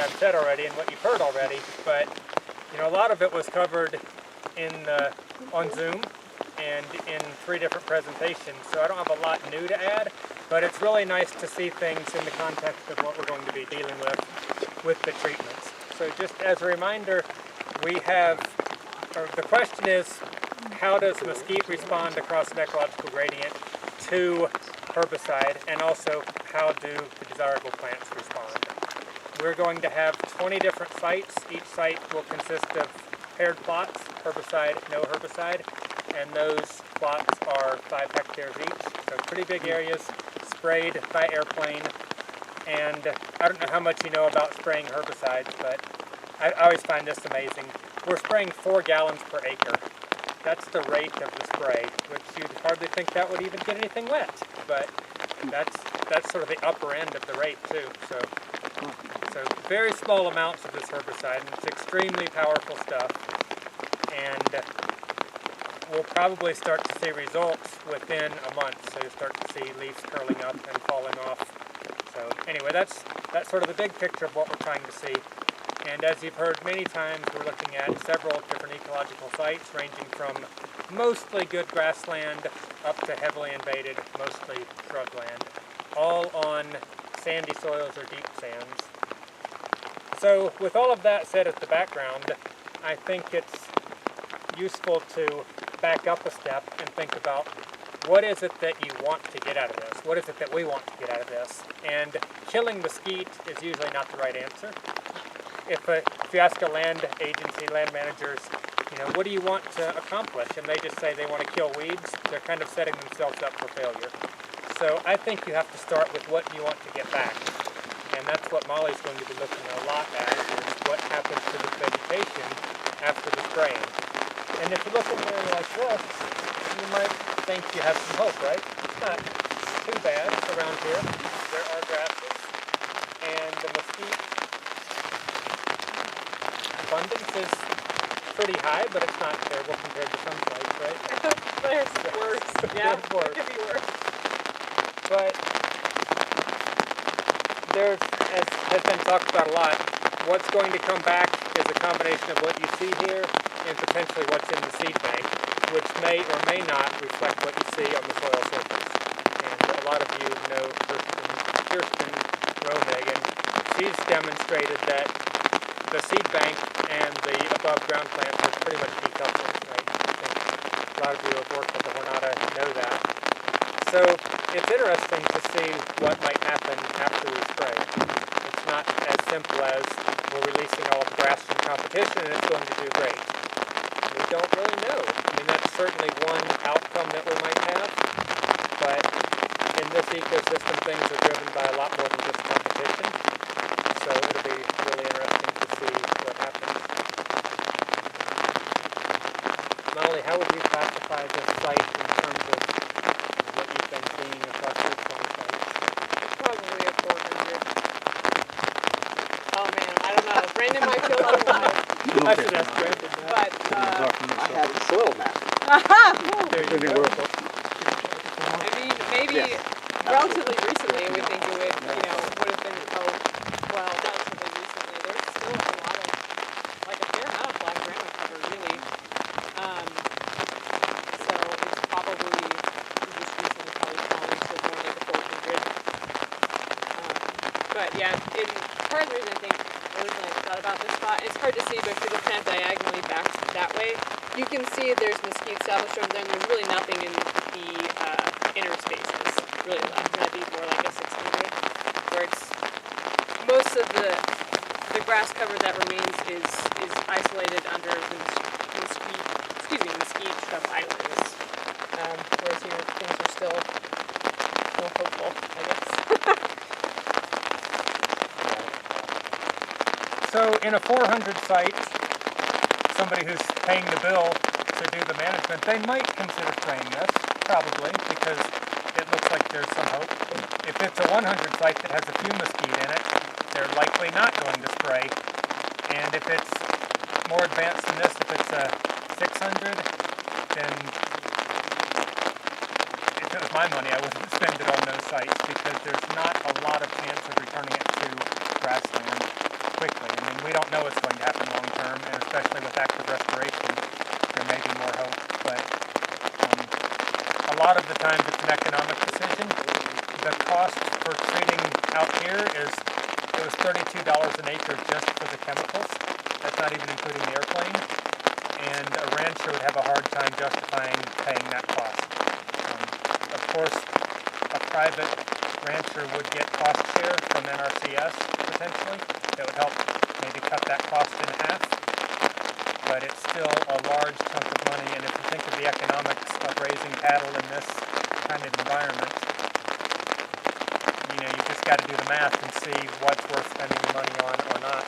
I've said already and what you've heard already, but you know, a lot of it was covered on Zoom and in 3 different presentations, so I don't have a lot new to add, but it's really nice to see things in the context of what we're going to be dealing with the treatments. So just as a reminder, the question is, how does mesquite respond across an ecological gradient to herbicide, and also how do the desirable plants respond? We're going to have 20 different sites. Each site will consist of paired plots, herbicide, no herbicide, and those plots are 5 hectares each, so pretty big areas, sprayed by airplane. And I don't know how much you know about spraying herbicides, but I always find this amazing. We're spraying 4 gallons per acre. That's the rate of the spray, which you'd hardly think that would even get anything wet, but that's sort of the upper end of the rate too. So very small amounts of this herbicide, and it's extremely powerful stuff. And we'll probably start to see results within a month. So you start to see leaves curling up and falling off. So anyway, that's sort of the big picture of what we're trying to see. And as you've heard many times, we're looking at several different ecological sites, ranging from mostly good grassland up to heavily invaded, mostly shrubland, all on sandy soils or deep sands. So with all of that said as the background, I think it's useful to back up a step and think about what is it that you want to get out of this? What is it that we want to get out of this? And killing mesquite is usually not the right answer. If you ask a land agency, land managers, you know, what do you want to accomplish? And they just say they want to kill weeds, they're kind of setting themselves up for failure. So I think you have to start with what you want to get back. And that's what Molly's going to be looking a lot at, is what happens to the vegetation after the spraying. And if you look at an area like this, you might think you have some hope, right? It's not too bad around here. There are grasses, and the mesquite abundance is pretty high, but it's not terrible compared to some sites, right? There's worse. Yeah, it could be worse. But there's, as has been talked about a lot, what's going to come back is a combination of what you see here and potentially what's in the seed bank, which may or may not reflect what you see on the soil surface. And a lot of you know Kirsten Romig, and she's demonstrated that the seed bank and the above ground plants are pretty much decoupled, right? I think a lot of you who have worked with the Hornata know that. So it's interesting to see what might happen after we spray. It's not as simple as we're releasing all of the grass from competition and it's going to do great. We don't really know. I mean, that's certainly one outcome that we might have, but in this ecosystem things are driven by a lot more than just competition. So it'll be really interesting to see what happens. Molly, how would you classify this site in terms of what you've been seeing across your 20 sites? Probably a 400. Oh man, I don't know. Brandon might feel otherwise. I should ask Brandon that. But, I have the soil map. There you go. I mean, maybe relatively recently we think it would, would have been, relatively recently. There's still a lot of, like a fair amount of black ground cover, really. So it's probably, just recently probably fallen to more like a 400. But yeah, part of the reason I think originally I thought about this spot, it's hard to see, but if you look kind of diagonally back that way, you can see there's mesquite established over there, and there's really nothing in the inner spaces, really left. That'd be more like a 600, where it's most of the grass cover that remains is isolated under the mesquite shrub islands. Whereas here things are still hopeful, I guess. So in a 400 site, somebody who's paying the bill to do the management, they might consider spraying this, probably, because it looks like there's some hope. If it's a 100 site that has a few mesquite in it, they're likely not going to spray. And if it's more advanced than this, if it's a 600, then if it was my money, I wouldn't spend it on those sites, because there's not a lot of chance of returning it to grassland quickly. we don't know what's going to happen long term, and especially with active respiration, there may be more hope. But a lot of the times it's an economic decision. The cost for treating out here it was $32 an acre just for the chemicals. That's not even including the airplane. And a rancher would have a hard time justifying paying that cost. Of course, a private rancher would get cost share from NRCS potentially. That would help maybe cut that cost in half. But it's still a large chunk of money, and if you think of the economics of raising cattle in this kind of environment, you just got to do the math and see what's worth spending the money on or not.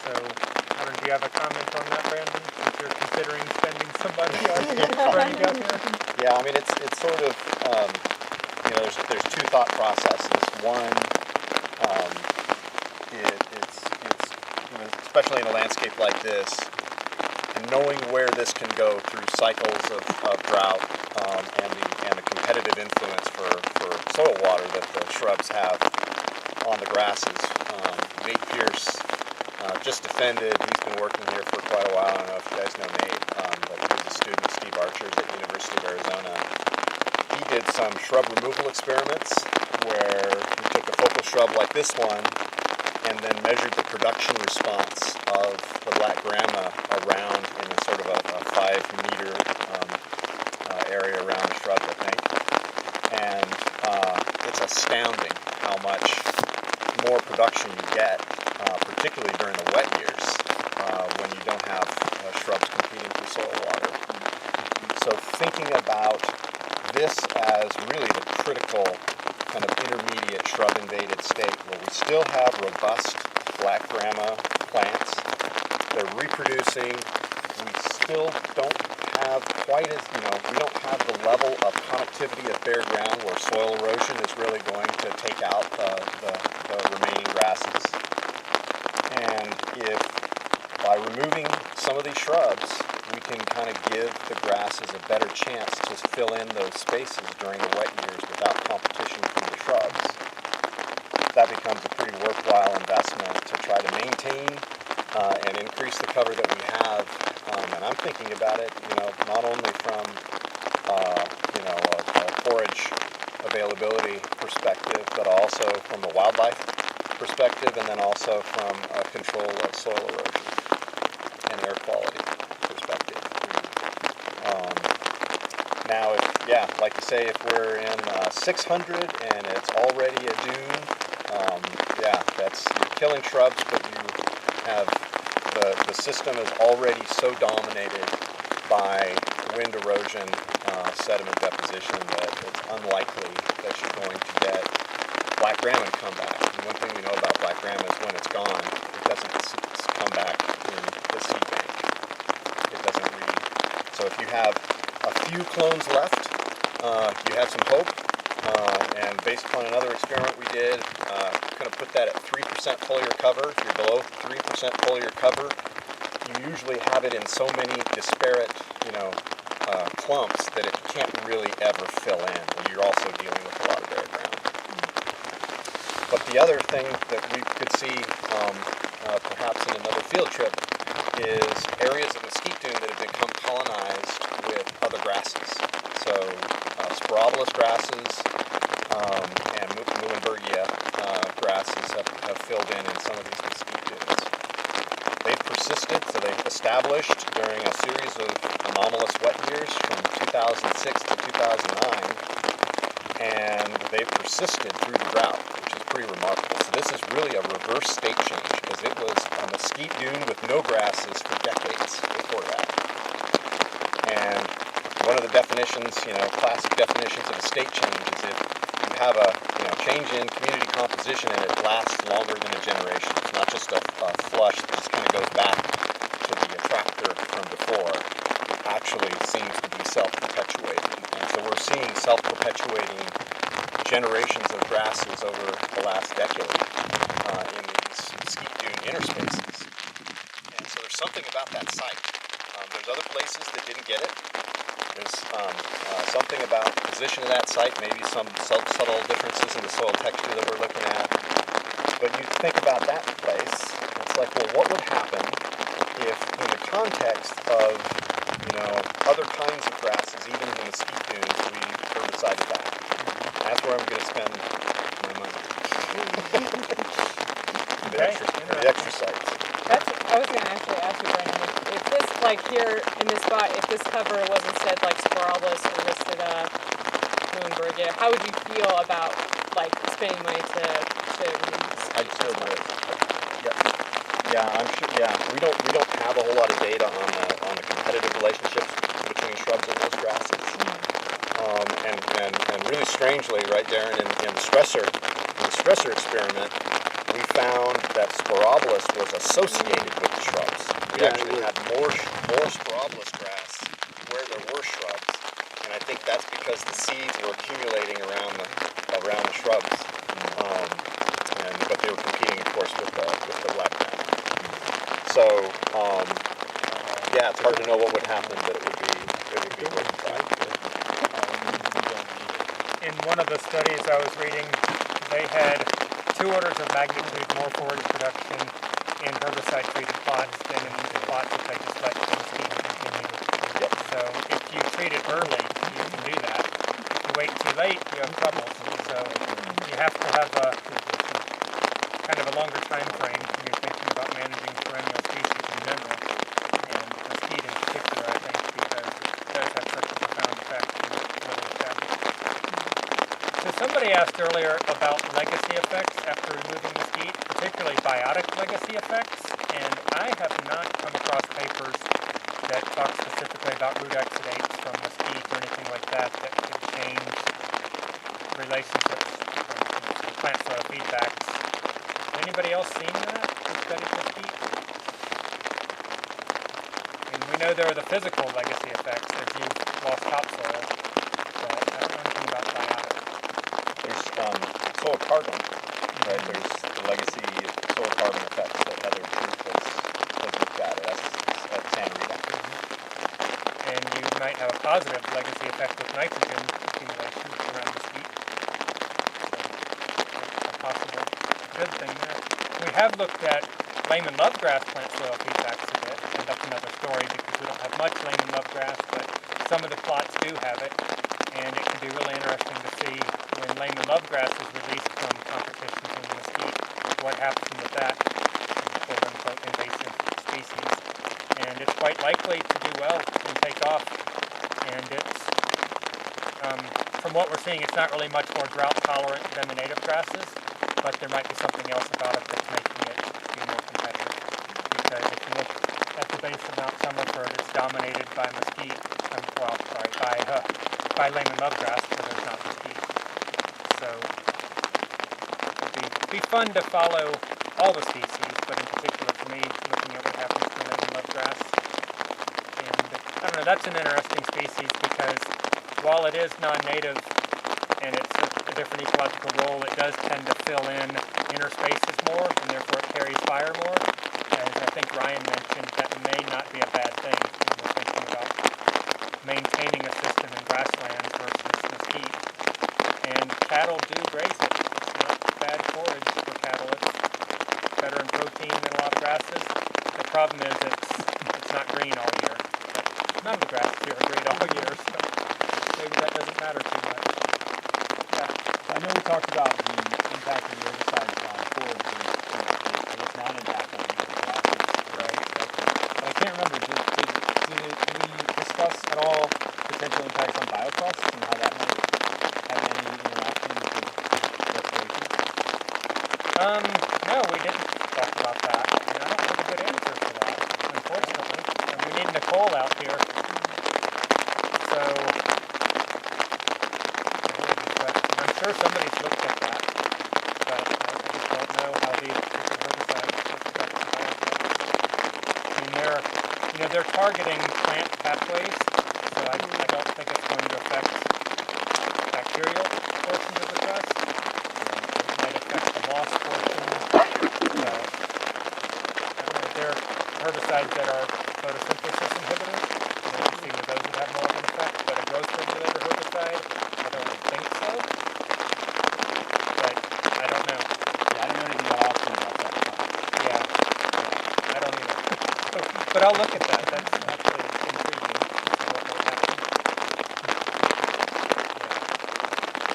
So, do you have a comment on that, Brandon? If you're considering spending some money on running out here? Yeah, I mean it's sort of there's two thought processes. One, it's especially in a landscape like this, and knowing where this can go through cycles of drought and the competitive influence for soil water that the shrubs have on the grasses. Nate Pierce just defended. He's been working here for quite a while. I don't know if you guys know Nate, but he was a student of Steve Archer's at the University of Arizona. He did some shrub removal experiments where he took a focal shrub like this one and then measured the production response of the black grama around in a sort of a 5-meter area around the shrub, I think. And it's astounding how much more production you get, particularly during the wet years when you don't have shrubs competing for soil water. So thinking about this as really the critical kind of intermediate shrub-invaded state where we still have robust black grama plants. They're reproducing. We still don't have quite as, we don't have the level of connectivity of bare ground where soil erosion is really going to take out the remaining grasses. And if by removing some of these shrubs, we can kind of give the grasses a better chance to fill in those spaces during the wet years without competition from the shrubs, that becomes a pretty worthwhile investment to try to maintain and increase the cover that we have. And I'm thinking about it, not only from a forage availability perspective, but also from a wildlife perspective, and then also from a control of soil erosion and air quality perspective. Now, like you say, if we're in 600 and it's already a dune, you're killing shrubs, but you have the system is already so dominated by wind erosion, sediment deposition that it's unlikely that you're going to get black grama to come back. And one thing we know about black grama is when it's gone, it doesn't come back in the seed bank. It doesn't read. So if you have a few clones left, you have some hope. And based upon another experiment we did, kind of put that at 3% foliar cover. If you're below 3% foliar cover, you usually have it in so many disparate, clumps that it can't really ever fill in. And you're also dealing with a lot of bare ground. But the other thing that we could see, perhaps in another field trip, is areas of mesquite dune that have become colonized with other grasses. So sporolus grasses and Muhlenbergia grasses have filled in some of these mesquite dunes. They've persisted, so they've established during a series of anomalous wet years from 2006 to 2009, and they've persisted through the drought, which is pretty remarkable. So this is really a reverse state change, because it was a mesquite dune with no grasses for decades before that. And one of the definitions, classic definitions of a state change is if you have a change in community composition and it lasts longer than a generation. It's not just a flush that just kind of goes back to the attractor from before. It actually seems to be self-perpetuating. And so we're seeing self-perpetuating generations of grasses over the last decade in these mesquite dune interspaces. And so there's something about that site. There's other places that didn't get it. There's something about the position of that site, maybe some subtle differences in the soil texture that we're looking at. But you think about that place, it's like, well, what would happen if, in the context of, other kinds of grasses, even in the mesquite dunes, we herbicided that. That's where I'm going to spend my money. the extra sites. I was going to actually ask you, Brandon, if this, like here in this spot, if this cover was instead like Sporoblis or listed Moonberg, how would you feel about like spending money to I'd still do it. Yeah, I'm sure. Yeah, we don't have a whole lot of data on the competitive relationships between shrubs and those grasses. And really strangely, right, Darren, in the stressor experiment, we found that Sporoblis was associated with the shrubs. We actually had more Sporoblis grass where there were shrubs, and I think that's because the seeds were accumulating around the shrubs, but they were competing, of course, with the black grass. So it's hard to know what would happen, but it would be worth a try. In one of the studies I was reading, they had 2 orders of magnitude more forage production in herbicide-treated plots than in plots that they just let the mesquite continue. Yep. So if you treat it early, you can do that. If you wait too late, you have trouble. So you have to have a kind of a longer time frame when you're thinking about managing perennial species in general, and mesquite in particular, I think, because it does have such a profound effect in little established. So somebody asked earlier about legacy effects after removing mesquite, particularly biotic legacy effects, and I have not come across papers that talk specifically about root exudates from mesquite or anything like that that could change relationships, for instance, with plant soil feedbacks. Has anybody else seen that who studied mesquite? And we know there are the physical legacy effects as you've lost topsoil, but I don't know anything about biotic. There's soil carbon, right? There's the legacy soil carbon effects that Heather Truth has looked at at Santa Rita. And you might have a positive legacy effect with nitrogen accumulation around mesquite. So a possible good thing there. We have looked at Lehman lovegrass plant soil feedbacks a bit, and that's another story because we don't have much Lehman lovegrass, but some of the plots do have it, and it can be really interesting to see when Lehman lovegrass is released from competitions in the mesquite, what happens with that quote-unquote invasive species. And it's quite likely to do well and take off, and it's from what we're seeing, it's not really much more drought tolerant than the native grasses, but there might be something else about it that's making it be more competitive. Because if you look at the base of Mount Summerford, it's dominated by mesquite, by Lehman lovegrass, but there's not mesquite. So it'd be fun to follow all the species, but in particular for me, looking at what happens to Lehman lovegrass. And I don't know, that's an interesting species because while it is non-native and it's a different ecological role, it does tend to fill in inner spaces more, and therefore it carries fire more. As I think Ryan mentioned, that may not be a bad thing when we're thinking about maintaining a system in grassland versus mesquite. And cattle do graze it. It's not bad forage for cattle. It's better in protein than a lot of grasses. The problem is it's not green all year. But none of the grasses here are green all year, so maybe that doesn't matter too much. I know we talked about the impact of the herbicides on forage and its non-impact on the grasses, right? But I can't remember, did we discuss at all potential impacts on biocrusts and how that might have any interaction with restoration? No, we didn't talk about that, and I don't have a good answer for that, unfortunately. And we need Nicole out here. So, I'm sure somebody's looked at that, but I just don't know how these herbicides affect the biocrusts. I mean, they're targeting plant pathways, so I don't think it's going to affect bacterial portions of the crust. It might affect the moss portion. They're herbicides that are photosynthesis inhibitors. You can see where those would have more of an effect, but a growth regulator herbicide, I don't think so. But I don't know. Yeah, I don't know anything about options about that. Yeah. But I'll look at that. That's actually intriguing to see what will happen. Yeah.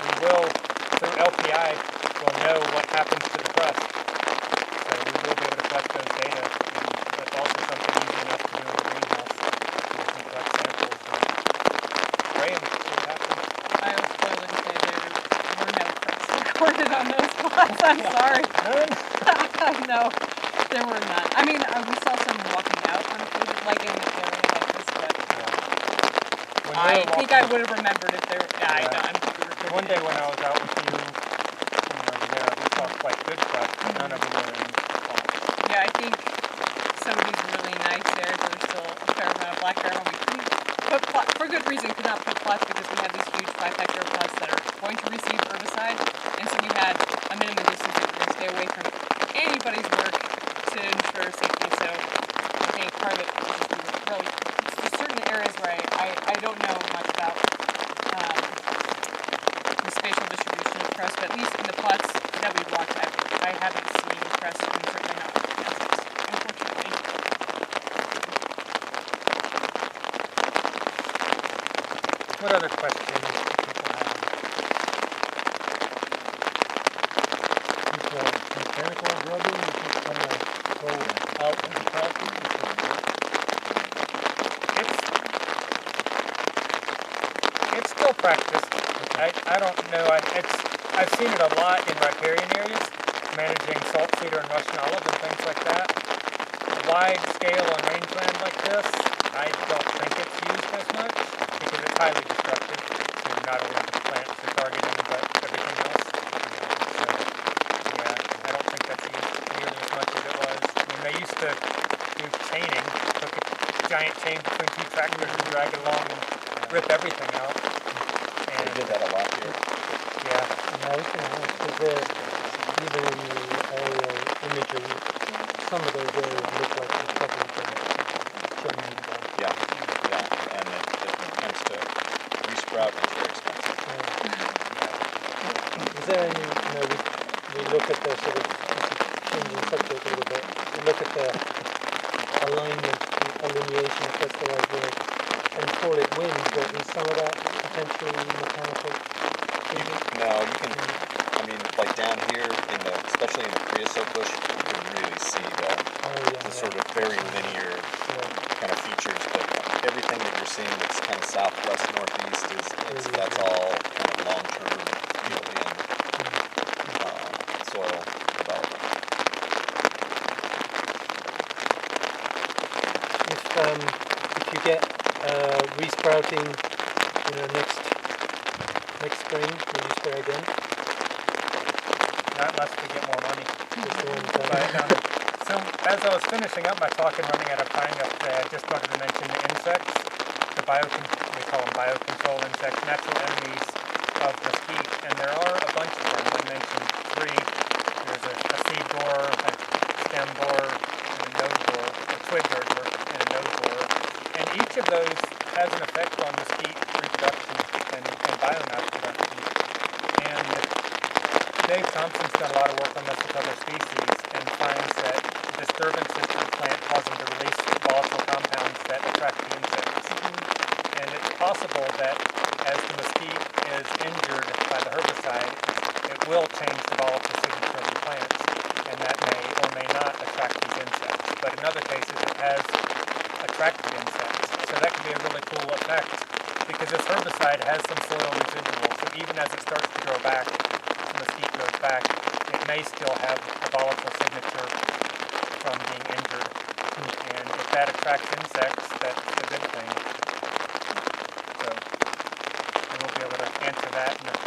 We will, through LPI, will know what happens to the crust. So we will be able to collect those data. And that's also something easy enough to do in the greenhouse. We can collect samples and weigh them, see what happens. I will spoil it and say there were no crusts recorded on those spots. I'm sorry. None? No, there were none. I mean, we saw some walking out on occasion, like in this area like this, but When I we were think I would have remembered if there. Yeah, I Yeah. know. I'm super recorded. One day when I was out with you, yeah, we saw quite good crust, but none of them were in the pot. Yeah, I think some of these really nice areas there was still a fair amount of black bear when we couldn't put for good reason could not put plots because we have these huge 5-hectare plots that are going to receive herbicide, and so we had a minimum distance that we're going to stay away from anybody's work to ensure safety. So I think part of it is just really it's just certain areas where I don't know much about the spatial distribution of crust, but at least in the plots that we've walked, I haven't seen crust, and certainly not insects, unfortunately. What other questions do people have? Mechanical rubbing, you just kind of go out and practice. It's still practiced. I don't know. I've seen it a lot in riparian areas, managing salt cedar and Russian olive and things like that. Wide scale on rangeland like this, I don't think it's used as much because it's highly destructive to not only the plants you're targeting but everything else. So yeah, I don't think that's used nearly as much as it was. I mean, they used to do chaining, hook a giant chain between two tractors and drag it along and rip everything out. They did that a lot here. Yeah. And I was going to ask, is there, even in the aerial imagery, some of those areas look like they're covered in chain. Yeah, yeah, and it tends to resprout and it's very expensive. Is there any, we look at the sort of, changing subject a little bit, we look at the alignment, the alineation, if that's the right word, and call it wind, but is some of that potentially mechanical? No, you can, I mean, like down here, especially in the creosote bush, you can really see the sort of very linear kind of features, but everything that you're seeing that's kind of southwest, northeast, that's all kind of long-term alien soil development. If you get resprouting, next spring, will you spray again? Not unless we get more money. Just the one time? But, so as I was finishing up my talk and running out of time yesterday, I just wanted to mention the insects, we call them biocontrol insects, natural enemies of mesquite, and there are a bunch of them. I mentioned 3. There's a seed borer, a stem borer, and a nose borer, a twig girdler, and a nose borer. And each of those has an effect on mesquite reproduction and biomass production. And Dave Thompson's done a lot of work on this with other species and finds that disturbances to the plant cause them to release volatile compounds that attract the insects. And it's possible that as the mesquite is injured by the herbicide, it will change the volatile signature of the plants, and that may or may not attract these insects. But in other cases, it has attracted insects. So that could be a really cool effect because this herbicide has some soil residual. So even as it starts to grow back, the mesquite grows back, it may still have a volatile signature from being injured. And if that attracts insects, that's a good thing. So we'll be able to answer that in a